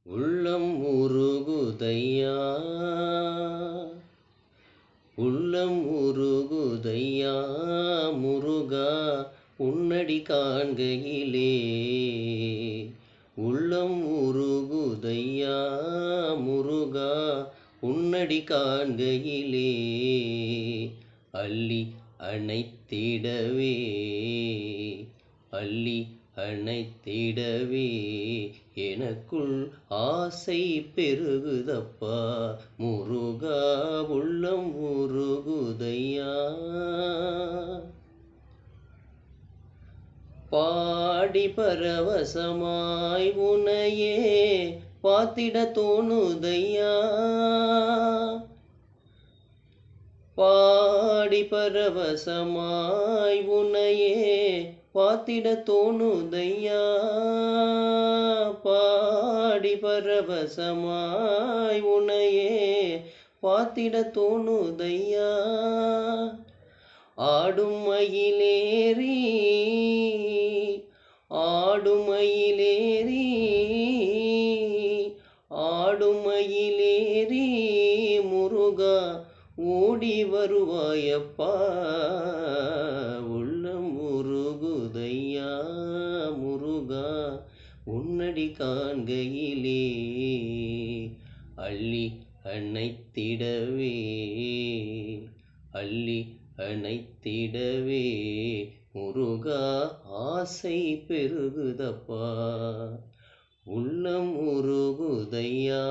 உள்ளம் உருகுதையா உள்ளம் உருகுதையா முருகா உன்னடி காண்கையிலே உள்ளம் உருகுதையா முருகா உன்னடி காண்கையிலே அள்ளி அணைத்திடவே அள்ளி அணைத்திடவே எனக்குள் ஆசை பெருகுதப்பா முருகா உள்ளம் உருகுதையா பாடி பரவசமாய் உனையே பார்த்திட தோணுதையா பாடி பரவசமாய் உனையே பார்த்திட தோணுதையா பாடி பரவசமாய் உனையே பார்த்திட தோணுதையா ஆடும் மயிலேறி ஆடும் மயிலேறி ஆடும் மயிலேறி முருகா ஓடி வருவாயப்பா உள்ளம் உருகுதையா முருகா உன்னடி காண்கையிலே அள்ளி அணைத்திடவே அள்ளி அணைத்திடவே முருகா ஆசை பெருகுதப்பா உள்ளம் உருகுதையா